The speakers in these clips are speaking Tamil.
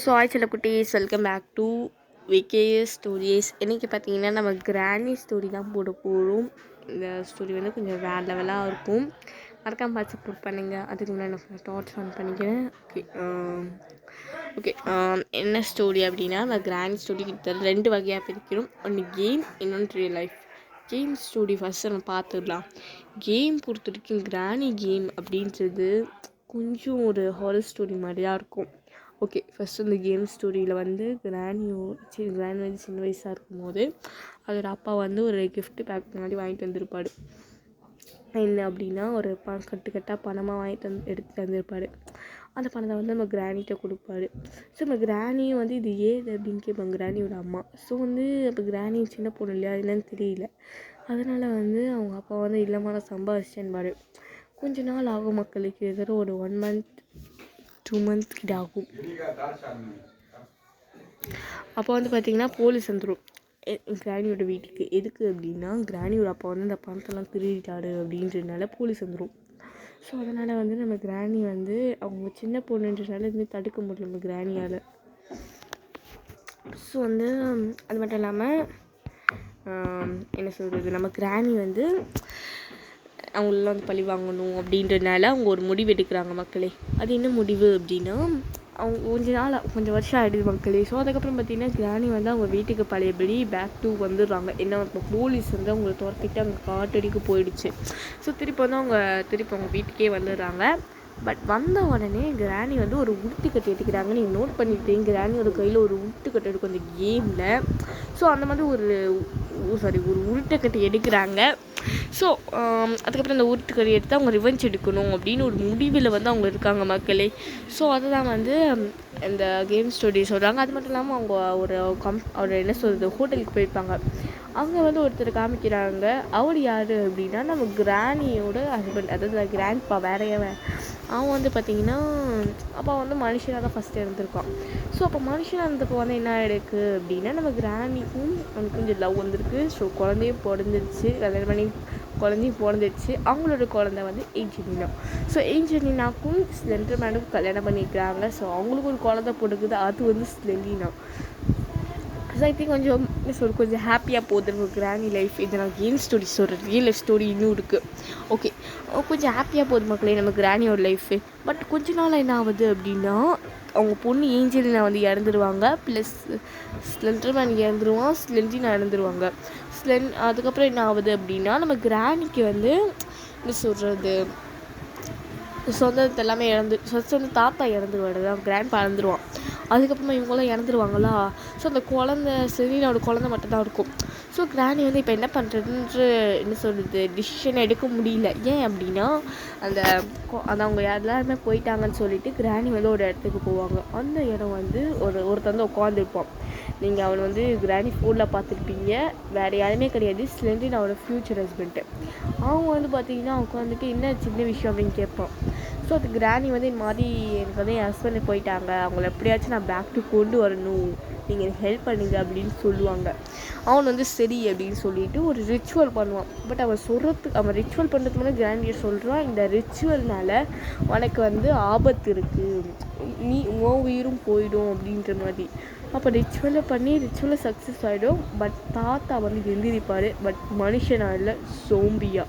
ஸோ ஹாய் செல்லக்குட்டீஸ், welcome back to VKS stories. இன்றைக்கி பார்த்தீங்கன்னா நம்ம கிராணி ஸ்டோரி தான் போட போகிறோம். இந்த ஸ்டோரி வந்து கொஞ்சம் வேறு லெவலாக இருக்கும். மறக்காம பார்த்து சப்போர்ட் பண்ணுங்கள். அதுக்கு முன்னாடி நான் டார்ச் ஆன் பண்ணிக்கிறேன். ஓகே என்ன ஸ்டோரி அப்படின்னா, நம்ம கிராணி ஸ்டோரி கிட்ட 2 வகையாக பிரிக்கிறோம். ஒன்று கேம், இன்னொன்று real life. Game story first நம்ம பார்த்துடலாம். கேம் பொறுத்த வரைக்கும் கிராணி கேம் அப்படின்றது கொஞ்சம் ஒரு ஹாரர் ஸ்டோரி மாதிரி தான் இருக்கும். ஓகே, ஃபஸ்ட்டு இந்த கேம் ஸ்டோரியில் வந்து கிராணி வந்து சின்ன வயசாக இருக்கும்போது அதோட அப்பா வந்து ஒரு கிஃப்ட் பேக் முன்னாடி வாங்கிட்டு வந்திருப்பார். என்ன அப்படின்னா, ஒரு கட்டாக பணமாக எடுத்துகிட்டு வந்திருப்பார். அந்த பணத்தை வந்து நம்ம கிராணிகிட்ட கொடுப்பாரு. ஸோ நம்ம கிராணியும் வந்து இது ஏது அப்படின்னு கேட்பாங்க, கிராணியோட அம்மா. ஸோ வந்து அப்போ கிராணி சின்ன பொண்ணு இல்லையா, என்னன்னு தெரியல. அதனால் வந்து அவங்க அப்பா வந்து இல்லைம்மா நான் சம்பாதிச்சேன்பாரு. கொஞ்ச நாள் ஆகும் மக்களுக்கு, ஏதோ ஒரு 1 month 2 month கிட்ட ஆகும். அப்போ வந்து பார்த்திங்கன்னா போலீஸ் வந்துடும் கிராணியோட வீட்டுக்கு. எதுக்கு அப்படின்னா, கிராணியோட அப்பா வந்து அந்த பணத்தெல்லாம் திருடிட்டாரு அப்படின்றதுனால போலீஸ் வந்துடும். ஸோ அதனால் வந்து நம்ம கிராணி வந்து அவங்க சின்ன பொண்ணுன்றதுனால எதுவுமே தடுக்க முடியல நம்ம கிராணியால். ஸோ வந்து அது மட்டும் இல்லாமல் என்ன சொல்கிறது, நம்ம கிராணி வந்து அவங்களெலாம் வந்து பழி வாங்கணும் அப்படின்றதுனால அவங்க ஒரு முடிவு எடுக்கிறாங்க மக்களே. அது என்ன முடிவு அப்படின்னா, அவங்க கொஞ்சம் வருஷம் ஆகிடுது மக்களே. ஸோ அதுக்கப்புறம் பார்த்திங்கன்னா கிராணி வந்து அவங்க வீட்டுக்கு பழையபடி பேக் டூ வந்துடுறாங்க. ஏன்னா இப்போ போலீஸ் வந்து அவங்கள துரத்திட்டு அங்கே காட்டடிக்கு போயிடுச்சு. ஸோ திருப்பி அவங்க வீட்டுக்கே வந்துடுறாங்க. பட் வந்த உடனே கிராணி வந்து ஒரு உருட்டுக்கட்டை எடுக்கிறாங்க. நீங்கள் நோட் பண்ணிட்டீங்க, கிராணியோட கையில் ஒரு உருட்டுக்கட்டை எடுக்கும் அந்த கேமில். ஸோ அந்த மாதிரி ஒரு உருட்டுக்கட்டை எடுக்கிறாங்க. ஸோ அதுக்கப்புறம் அந்த உருட்டுக்கட்டை எடுத்து அவங்க ரிவெஞ்ச் எடுக்கணும் அப்படின்னு ஒரு முடிவில் வந்து அவங்க இருக்காங்க மக்களே. ஸோ அதுதான் வந்து இந்த கேம் ஸ்டோரி சொல்கிறாங்க. அது மட்டும் இல்லாமல் அவங்க ஒரு என்ன சொல்கிறது, ஹோட்டலுக்கு போயிருப்பாங்க. அங்கே வந்து ஒருத்தர் காமிக்கிறாங்க. அவர் யார் அப்படின்னா, நம்ம கிராணியோட ஹஸ்பண்ட், அதாவது கிராண்ட்பா. அவன் வந்து பார்த்திங்கன்னா அப்போ வந்து மனுஷனாக தான் ஃபஸ்ட்டு இருந்திருக்கான். ஸோ அப்போ மனுஷனாக இருந்தப்போ வந்து என்ன ஆகிருக்கு அப்படின்னா, நம்ம கிராணிக்கும் அவனுக்கு கொஞ்சம் லவ் வந்திருக்கு. ஸோ குழந்தையும் பிறந்துருச்சு, கல்யாணம் பண்ணி குழந்தையும் பிறந்துருச்சு. அவங்களோட குழந்தை வந்து ஏஞ்சலினா. ஸோ ஏஞ்சலினாக்கும் ஸ்லெண்டர்மேனுக்கும் கல்யாணம் பண்ணிக்கிறாங்க. ஸோ அவங்களுக்கு ஒரு குழந்தை பிறகுது, அது வந்து ஸ்லெண்டினா. ஸோ ஐ திங்க் கொஞ்சம் ஹாப்பியாக போகுது கிராணி லைஃப். இது நான் கேம் ஸ்டோரி சொல்கிறேன், ரியல் லைஃப் ஸ்டோரி இன்னும் இருக்குது. ஓகே, கொஞ்சம் ஹாப்பியாக போகுது மக்களே நம்ம கிராணியோட லைஃபு. பட் கொஞ்ச நாள் என்ன ஆகுது அப்படின்னா, அவங்க பொண்ணு ஏஞ்சலினா வந்து இறந்துருவாங்க. Plus Slenderman இறந்துருவான், ஸ்லெண்டினா இறந்துருவாங்க. அதுக்கப்புறம் என்ன ஆகுது அப்படின்னா, நம்ம கிராணிக்கு வந்து என்ன சொல்கிறது, சொந்தத்தை எல்லாமே சொந்த தாத்தா இறந்துருவாடு, கிராண்ட்பா இறந்துருவான். அதுக்கப்புறமா இவங்களாம் இறந்துருவாங்களா. ஸோ அந்த செலினாவோட குழந்தை மட்டும்தான் இருக்கும். ஸோ கிராணி வந்து இப்போ என்ன பண்ணுறதுன்ற என்ன சொல்கிறது டிசிஷன் எடுக்க முடியல. ஏன் அப்படின்னா, அந்த அவங்க எல்லாருமே போயிட்டாங்கன்னு சொல்லிட்டு கிராணி வந்து ஒரு இடத்துக்கு போவாங்க. அந்த இடம் வந்து ஒருத்தர் வந்து உட்காந்துருப்பான். நீங்கள் அவனை வந்து கிராணி ஃபோனில் பார்த்துருப்பீங்க. வேறு யாருமே கிடையாது, ஸ்லெண்டினாவோட ஃப்யூச்சர் ஹஸ்பண்ட்டு. அவங்க வந்து பார்த்திங்கன்னா உட்காந்துட்டு என்ன சின்ன விஷயம் அப்படின்னு கேட்பான். ஸோ அது கிராணி வந்து இந்த மாதிரி எனக்கு வந்து என் ஹஸ்பண்டு போயிட்டாங்க, அவங்கள எப்படியாச்சும் நான் பேக் டு கொண்டு வரணும், நீங்கள் எனக்கு ஹெல்ப் பண்ணுங்க அப்படின்னு சொல்லுவாங்க. அவன் வந்து சரி அப்படின்னு சொல்லிட்டு ஒரு ரிச்சுவல் பண்ணுவான். பட் அவன் ரிச்சுவல் பண்ணுறதுக்கு முன்னாடி கிராண்டியை சொல்கிறான், இந்த ரிச்சுவல்னால உனக்கு வந்து ஆபத்து இருக்குது, உன் உயிரும் போயிடும் அப்படின்ற மாதிரி. அப்போ ரிச்சுவலை சக்ஸஸ் ஆகிடும். பட் தாத்தா வந்து எந்திரிப்பார். பட் மனுஷனாக இல்லை, சோம்பியா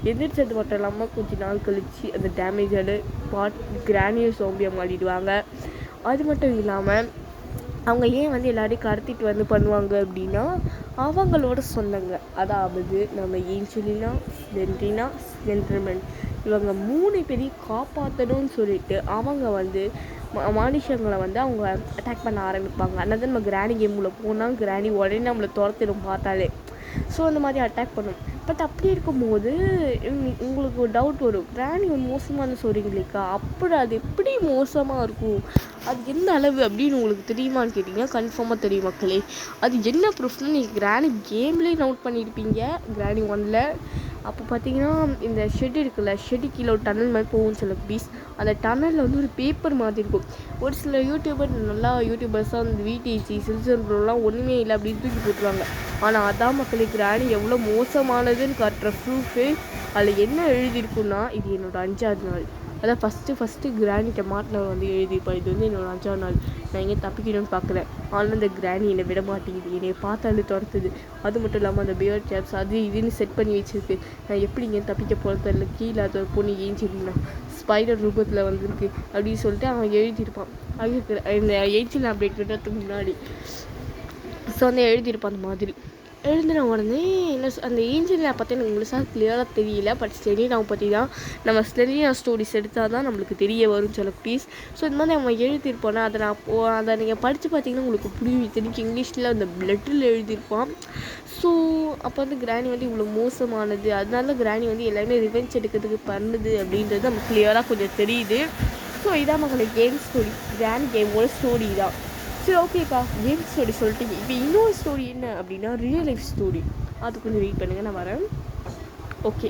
எந்திரிச்சது மட்டும் இல்லாமல் கொஞ்ச நாள் கழித்து அந்த டேமேஜால் கிராணியும் சோம்பியாக மாறிடுவாங்க. அது மட்டும் இல்லாமல் அவங்க ஏன் வந்து எல்லாரையும் கடத்திட்டு வந்து பண்ணுவாங்க அப்படின்னா, அவங்களோட சொந்தங்க, அதாவது நம்ம ஏஞ்சலினா, ஸ்லெண்டர்மேன், இவங்க 3 பேரையும் காப்பாற்றணும்னு சொல்லிட்டு அவங்க வந்து மனுஷங்களை வந்து அவங்க அட்டாக் பண்ண ஆரம்பிப்பாங்க. அதனால நம்ம கிராணி கேமுக்குள்ளே போனால் கிராணி உடனே நம்மளை துரத்திடும் பார்த்தாலே. ஸோ அந்த மாதிரி அட்டாக் பண்ணும். பட் அப்படி இருக்கும்போது உங்களுக்கு ஒரு டவுட் வரும், கிராணி ஒரு மோசமான சொல்கிறீங்களேக்கா, அது எப்படி மோசமாக இருக்கும், அது எந்த அளவு அப்படின்னு உங்களுக்கு தெரியுமான்னு கேட்டிங்கன்னா கன்ஃபார்மாக தெரியும் மக்களே. அது என்ன ப்ரூஃப்னு நீங்கள் கிராணி கேம்லேயே நோட் பண்ணியிருப்பீங்க. கிராணி 1ல் அப்போ பார்த்தீங்கன்னா இந்த ஷெட் இருக்குல்ல, ஷெட்டு கீழே ஒரு டனல் மாதிரி போகும் சில பீஸ். அந்த டனலில் வந்து ஒரு பேப்பர் மாதிரி இருக்கும். ஒரு சில யூடியூபர்ஸாக அந்த VTC சில்சர்லாம் ஒன்றுமே இல்லை அப்படின்னு தூக்கி போட்டுருவாங்க. ஆனால் அதான் மக்களே கிராணி எவ்வளோ மோசமானதுன்னு காட்டுற ப்ரூஃபு. அதில் என்ன எழுதியிருக்குன்னா, இது என்னோடய 5வது நாள், அதான் ஃபஸ்ட்டு கிராணிகிட்ட மாட்டினவர் வந்து எழுதியிருப்பார், இது வந்து என்னோட 5ஆம் நாள், நான் எங்கே தப்பிக்கணும்னு பார்க்குறேன், ஆனால் அந்த கிராணி என்னை விட மாட்டேங்குது, என்னை பார்த்தாலே துரத்துது, அது மட்டும் இல்லாமல் அந்த பியர் கேப்ஸ் அது இதுன்னு செட் பண்ணி வச்சுருக்கு, நான் எப்படி இங்கே தப்பிக்க போகிறது தெரியல, கீழே அது ஒரு பொண்ணு ஏஞ்சிருந்தான் ஸ்பைடர் ரூபத்தில் வந்துருக்கு அப்படின்னு சொல்லிட்டு அவன் எழுதியிருப்பான். இந்த 18 அப்டேட் விடுறதுக்கு முன்னாடி ஸோ வந்து எழுதியிருப்பான். அந்த மாதிரி எழுதின உடனே என்ன அந்த ஏஞ்சலினை பற்றி எனக்கு முழுசாக கிளியராக தெரியல. பட் ஸ்டெலினாவை பற்றி தான் நம்ம ஸ்டெலினா ஸ்டோரிஸ் எடுத்தால் தான் நம்மளுக்கு தெரிய வரும் சொல்ல ப்ளீஸ். ஸோ இந்த மாதிரி அவன் எழுதியிருப்பானே அதை நீங்கள் படித்து பார்த்தீங்கன்னா உங்களுக்கு புரியும். இத்தனைக்கு இங்கிலீஷில் அந்த லெட்டரில் எழுதியிருப்பான். ஸோ அப்போ வந்து கிராணி வந்து இவ்வளோ மோசமானது, அதனால கிராணி வந்து எல்லாருமே ரிவெஞ்ச் எடுக்கிறதுக்கு பண்ணுது அப்படின்றது நமக்கு கிளியராக கொஞ்சம் தெரியுது. ஸோ இதான் மக்களை கேம் ஸ்டோரி, கிராண்ட் கேமோட ஸ்டோரி தான். சரி ஓகேக்கா, கேம் ஸ்டோரி சொல்லிட்டீங்க. இப்போ இன்னொரு ஸ்டோரி என்ன அப்படின்னா ரியல் லைஃப் ஸ்டோரி, அது கொஞ்சம் வெயிட் பண்ணுங்கள், நான் வரேன். ஓகே,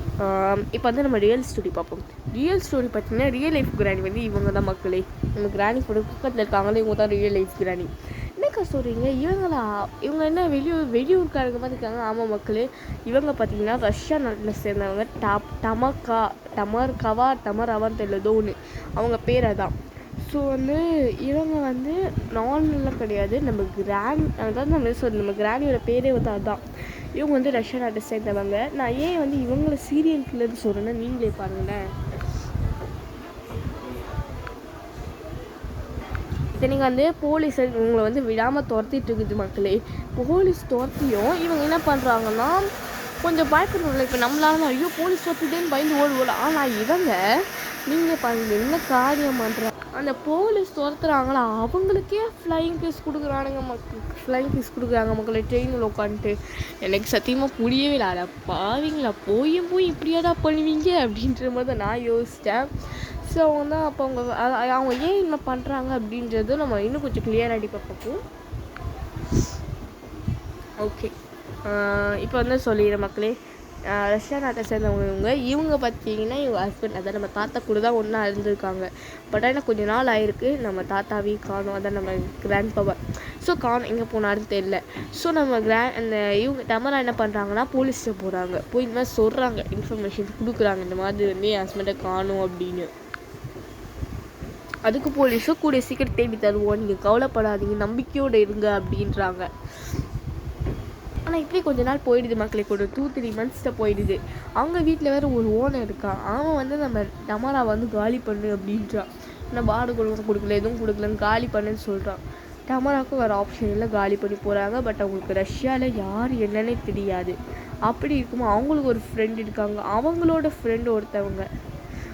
இப்போ வந்து நம்ம ரியல் ஸ்டோரி பார்ப்போம். ரியல் ஸ்டோரி பார்த்தீங்கன்னா ரியல் லைஃப் கிராணி வந்து இவங்க தான் மக்களே. நம்ம கிராணி கூட பக்கத்தில் இருக்காங்களே, இவங்க தான் ரியல் லைஃப் கிராணி. என்னக்கா சொல்கிறீங்க, இவங்க என்ன வெளியூருக்காரங்க மாதிரி இருக்காங்க? ஆமாம் மக்களே, இவங்க பார்த்தீங்கன்னா ரஷ்யா நாட்டில் சேர்ந்தவங்க. டமராவான்னு தெரியல ஒன்று, அவங்க பேர் அதான். ஸோ வந்து இவங்க வந்து நார்மலாக கிடையாது, நம்ம அதாவது நம்ம கிராணியோட பேரே வந்து அதுதான். இவங்க வந்து ரஷ்யா நாட்டை சேர்ந்தவங்க. நான் ஏன் வந்து இவங்களை சீரியல் கில்லர்னு சொல்கிறேன்னா நீங்களே பாருங்களேன். இதை நீங்கள் வந்து போலீஸ் இவங்களை வந்து விடாமல் துரத்திட்டு இருக்குது மக்களே. போலீஸ் துரத்தியும் இவங்க என்ன பண்ணுறாங்கன்னா கொஞ்சம் பயப்படுறோம்ல. இப்போ நம்மளால ஐயோ போலீஸ் துரத்துட்டேன்னு பயந்து ஓடுவோம். ஆனால் இவங்க நீங்கள் பாருங்க என்ன காரியம் பண்ணுறாங்க. அந்த போலீஸ் துரத்துறாங்களா அவங்களுக்கே ஃப்ளையிங் கிஸ் கொடுக்குறானுங்க மக்களை ட்ரெயினில் உட்காந்துட்டு. எனக்கு சத்தியமாக புரியவே இல்லை. அதை பாவீங்களா போய் இப்படியாடா பண்ணுவீங்க அப்படின்ற மாதிரி தான் நான் யோசித்தேன். ஸோ வந்து அப்போ அவங்க ஏன் என்ன பண்ணுறாங்க அப்படின்றது நம்ம இன்னும் கொஞ்சம் கிளியராக பார்ப்போம். ஓகே, இப்போ வந்து சொல்லிடுற மக்களே, ரஷ்யா நாட்டை சேர்ந்தவங்க இவங்க பார்த்தீங்கன்னா இவங்க ஹஸ்பண்ட், அதான் நம்ம தாத்தா கூட தான் ஒன்றா இருந்திருக்காங்க. பட் ஆனால் கொஞ்சம் நாள் ஆயிருக்கு, நம்ம தாத்தாவையும் காணும், அதான் நம்ம கிராண்ட் பவர். ஸோ காணும் எங்கே போனாருன்னு தெரியல. ஸோ நம்ம இவங்க டமரா என்ன பண்ணுறாங்கன்னா போலீஸ்கிட்ட போகிறாங்க, போய் இந்த மாதிரி சொல்கிறாங்க, இன்ஃபர்மேஷன் கொடுக்குறாங்க, இந்த மாதிரி வந்து என் ஹஸ்பண்டை காணும் அப்படின்னு. அதுக்கு போலீஸும் கூட சீக்கிரம் தேடி தருவோம், நீங்கள் கவலைப்படாதீங்க, நம்பிக்கையோடு இருங்க அப்படின்றாங்க. ஆனால் இப்படி கொஞ்ச நாள் போயிடுது மக்களுக்கு, ஒரு 2-3 months போயிடுது. அவங்க வீட்டில் வேறு ஒரு ஓனர் இருக்கான், அவன் வந்து நம்ம டமரா வந்து காலி பண்ணு அப்படின்றான். நான் பாடு கொடுக்கல எதுவும் கொடுக்கலன்னு காலி பண்ணுன்னு சொல்கிறான். டமராவுக்கும் வேறு ஆப்ஷன் இல்லை, காலி பண்ணி போகிறாங்க. பட் அவங்களுக்கு ரஷ்யாவில் யார் என்னன்னே தெரியாது. அப்படி இருக்கும்போது அவங்களுக்கு ஒரு ஃப்ரெண்ட் இருக்காங்க, அவங்களோட ஃப்ரெண்டு ஒருத்தவங்க,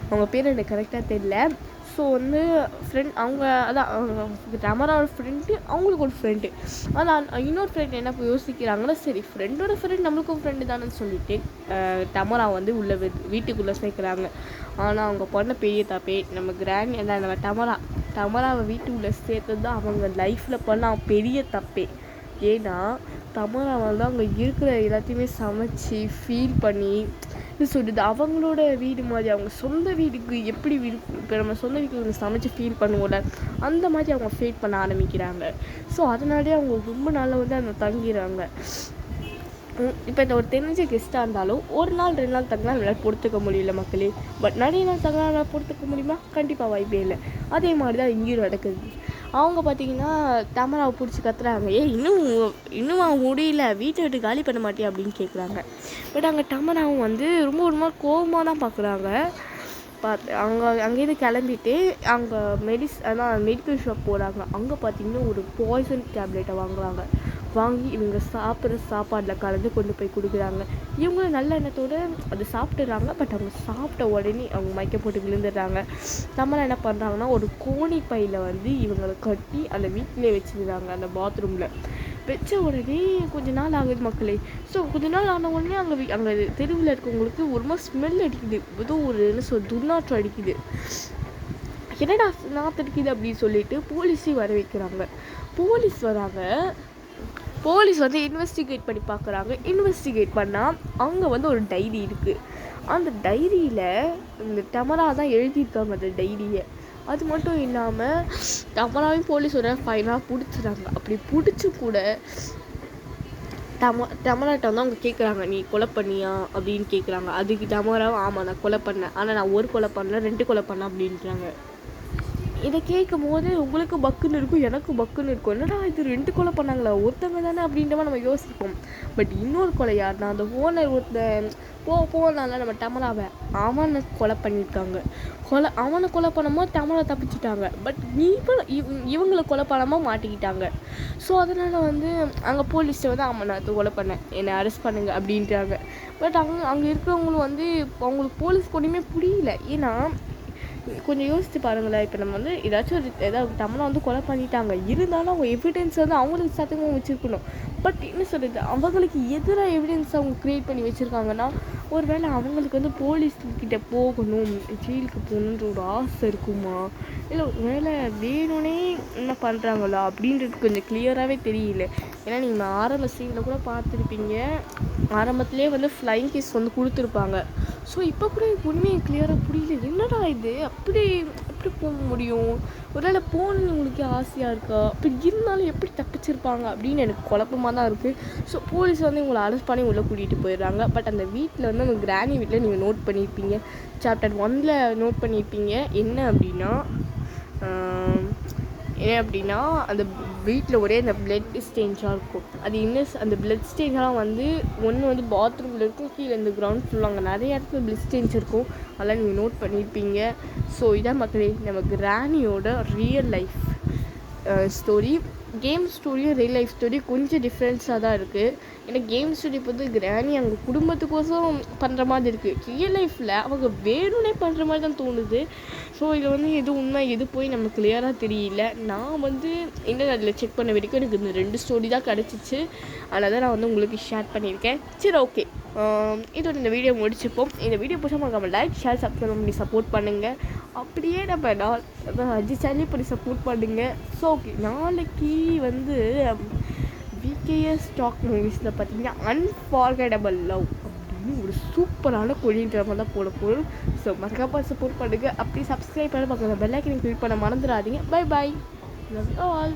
அவங்க பேர் எனக்கு கரெக்டாக தெரியல. ஸோ வந்து டமராவோட ஃப்ரெண்டு அவங்களுக்கு ஒரு ஃப்ரெண்டு. ஆனால் இன்னொரு ஃப்ரெண்ட் என்ன யோசிக்கிறாங்கன்னா சரி ஃப்ரெண்டோட ஃப்ரெண்ட் நம்மளுக்கும் ஃப்ரெண்டு தானேன்னு சொல்லிட்டு டமரா வந்து வீட்டுக்குள்ளே சேர்க்குறாங்க. ஆனால் அவங்க பண்ண பெரிய தப்பே நம்ம டமராவை வீட்டுக்குள்ளே சேர்த்தது தான் அவங்க லைஃப்பில் பண்ண பெரிய தப்பே. ஏன்னா டமரா வந்து அங்கே இருக்கிற எல்லாத்தையுமே சமைச்சு ஃபீல் பண்ணி சொல்லுது அவங்களோட வீடு மாதிரி, அவங்க சொந்த வீடுக்கு எப்படி இப்போ நம்ம சொந்த வீட்டுக்கு சமைச்சு ஃபீல் பண்ணுவோம்ல அந்த மாதிரி அவங்க ஃபீல் பண்ண ஆரம்பிக்கிறாங்க. ஸோ அதனாலே அவங்க ரொம்ப நாளில் வந்து அந்த தங்கிடுறாங்க. இப்போ இந்த ஒரு தெரிஞ்ச கெஸ்ட்டாக இருந்தாலும் 1 நாள் 2 நாள் தங்கினா நம்மளால் பொறுத்துக்க முடியல மக்களே. பட் நிறைய நாள் தங்கினா பொறுத்துக்க முடியுமா? கண்டிப்பாக வாய்ப்பே இல்லை. அதே மாதிரி தான் இங்கேயும் நடக்குது. அவங்க பார்த்தீங்கன்னா டமராவை பிடிச்சி கத்துறாங்க, இன்னும் அவன் முடியல, வீட்டை விட்டு காலி பண்ண மாட்டேன் அப்படின்னு கேட்குறாங்க. பட் அங்கே டமராவும் வந்து ரொம்ப ஒரு மாதிரி கோபமாக தான் பார்க்குறாங்க. அங்கேருந்து கிளம்பிட்டு அங்கே மெடிக்கல் ஷாப் போகிறாங்க. அங்கே பார்த்தீங்கன்னா ஒரு பாய்சன் டேப்லெட்டை வாங்கி இவங்க சாப்பிட்ற சாப்பாடில் கலந்து கொண்டு போய் கொடுக்குறாங்க. இவங்களும் நல்ல எண்ணத்தோடு அது சாப்பிட்டுறாங்க. பட் அவங்க சாப்பிட்ட உடனே அவங்க மயக்க போட்டு விழுந்துடுறாங்க. நம்மளாம் என்ன பண்ணுறாங்கன்னா ஒரு கோணி பையில் வந்து இவங்களை கட்டி அந்த வீட்டிலே வச்சுருந்தாங்க, அந்த பாத்ரூமில் வச்ச உடனே கொஞ்ச நாள் ஆகுது மக்களே. ஸோ கொஞ்ச நாள் ஆன உடனே அங்கே தெருவில் இருக்கவங்களுக்கு ஒரு மாதிரி ஸ்மெல் அடிக்குது, ஏதோ ஒரு துர்நாற்றம் அடிக்குது. என்னடா நாற்று அடிக்குது அப்படின்னு சொல்லிட்டு போலீஸையும் வர வைக்கிறாங்க. போலீஸ் வந்து இன்வெஸ்டிகேட் பண்ணி பார்க்குறாங்க. இன்வெஸ்டிகேட் பண்ணால் அங்கே வந்து ஒரு டைரி இருக்குது. அந்த டைரியில் இந்த டமரா தான் எழுதியிருக்காங்க அந்த டைரியை. அது மட்டும் இல்லாமல் டமராவையும் போலீஸோட ஃபைனாக பிடிச்சிறாங்க. அப்படி பிடிச்சி கூட டமராட்ட வந்து அவங்க கேட்குறாங்க, நீ கொலை பண்ணியா அப்படின்னு கேட்குறாங்க. அதுக்கு டமராவும் ஆமாம் நான் கொலை பண்ணேன், ஆனால் நான் ஒரு கொலை பண்ணல 2 கொலை பண்ணேன் அப்படின்றாங்க. இதை கேட்கும் போது உங்களுக்கு பக்குன்னு இருக்கும், எனக்கும் பக்குன்னு இருக்கும். என்னடா இது 2 கொலை பண்ணாங்களா, ஒருத்தவங்க தானே அப்படின்ற மாதிரி நம்ம யோசிப்போம். பட் இன்னொரு கொலை யாருன்னா அந்த ஓனர் ஒருத்தன் போனால நம்ம டமராவை அவனை கொலை பண்ணியிருக்காங்க. அவனை கொலை பண்ணும்போது டமரா தப்பிச்சிட்டாங்க. பட் இவங்களை கொலை பண்ணாமல் மாட்டிக்கிட்டாங்க. ஸோ அதனால் வந்து அங்கே போலீஸ்ட்டை வந்து ஆமாம் நான் கொலை பண்ணேன், என்னை அரெஸ்ட் பண்ணுங்க அப்படின்றாங்க. பட் அங்கே இருக்கிறவங்களும் வந்து அவங்களுக்கு போலீஸ் ஒன்றுமே புரியல. ஏன்னா கொஞ்சம் யோசித்து பாருங்களேன், இப்போ நம்ம வந்து ஏதாவது டமரா வந்து கொலை பண்ணிட்டாங்க, இருந்தாலும் அவங்க எவிடன்ஸ் வந்து அவங்களுக்கு சத்தமாக வச்சுருக்கணும். பட் என்ன சொல்கிறது, அவங்களுக்கு எதிராக எவிடன்ஸ் அவங்க க்ரியேட் பண்ணி வச்சுருக்காங்கன்னா ஒரு வேளை அவங்களுக்கு வந்து போலீஸ்கிட்ட போகணும், ஜெயிலுக்கு போகணுன்ற ஒரு ஆசை இருக்குமா, இல்லை ஒரு வேளை வேணும்னே என்ன பண்ணுறாங்களா அப்படின்றது கொஞ்சம் கிளியராகவே தெரியல. ஏன்னா நீங்கள் ஆரம்ப சீனில் கூட பார்த்துருப்பீங்க, ஆரம்பத்துலேயே வந்து ஃப்ளைங் கேஸ் வந்து கொடுத்துருப்பாங்க. ஸோ இப்போ கூட உண்மையை கிளியராக புரியல, என்னடா இது அப்படி போக முடியும், ஒரு வேளை போகணுன்னு உங்களுக்கு ஆசையாக இருக்கா, அப்படி இருந்தாலும் எப்படி தப்பிச்சிருப்பாங்க அப்படின்னு எனக்கு குழப்பமாக தான் இருக்குது. ஸோ போலீஸ் வந்து உங்களை அரெஸ்ட் பண்ணி உள்ளே கூட்டிகிட்டு போயிடுறாங்க. பட் அந்த வீட்டில் வந்து உங்கள் கிராணி வீட்டில் நீங்கள் நோட் பண்ணியிருப்பீங்க, சாப்டர் 1ல் நோட் பண்ணியிருப்பீங்க என்ன அப்படின்னா அந்த வீட்டில் ஒரே அந்த பிளட் ஸ்டெயின்ஸாக இருக்கும். அது இன்னும் அந்த பிளட் ஸ்டெயின்ஸ்லாம் வந்து ஒன்று வந்து பாத்ரூமில் இருக்கும், கீழே இந்த கிரவுண்ட் ஃபுல்லாக அங்கே நிறைய இடத்துல பிளட் ஸ்டெயின்ஸ் இருக்கும், அதெல்லாம் நீங்கள் நோட் பண்ணியிருப்பீங்க. ஸோ இதான் மக்களே நம்ம கிராணியோட ரியல் லைஃப் ஸ்டோரி. கேம் ஸ்டோரியும் ரியல் லைஃப் ஸ்டோரி கொஞ்சம் டிஃப்ரென்ஸாக தான் இருக்குது. ஏன்னா கேம் ஸ்டோரி வந்து கிராணி அவங்க குடும்பத்துக்கோசம் பண்ணுற மாதிரி இருக்குது, ரியல் லைஃப்பில் அவங்க வேணும்னே பண்ணுற மாதிரி தான் தோணுது. ஸோ இதில் வந்து எது உண்மை எது போய் நமக்கு கிளியராக தெரியல. நான் வந்து என்ன அதில் செக் பண்ண வரைக்கும் எனக்கு இந்த 2 ஸ்டோரி தான் கிடச்சிச்சு, அதனால் தான் நான் வந்து உங்களுக்கு ஷேர் பண்ணியிருக்கேன். சரி ஓகே, இதோட இந்த வீடியோ முடிச்சுப்போம். இந்த வீடியோ பிடிச்சா நம்ம லைக் ஷேர் சப்ஸ்கிரைப் பண்ணி சப்போர்ட் பண்ணுங்கள். அப்படியே நம்ம அஜி சேனலே பண்ணி சப்போர்ட் பண்ணுங்கள். ஸோ ஓகே, நாளைக்கு வந்து விகேஎஸ் ஸ்டாக் மூவிஸில் பார்த்தீங்கன்னா அன்ஃபார்கெட்டபிள் லவ் அப்படின்னு ஒரு சூப்பரான கொரியன் ட்ராமா தான் போட போகிறோம். ஸோ மறக்காம சப்போர்ட் பண்ணுங்கள். அப்படி சப்ஸ்கிரைப் பண்ணி பக்கத்தில் பெல் ஐக்கனை கிளிக் பண்ண மறந்துடாதீங்க. Bye bye, love you all.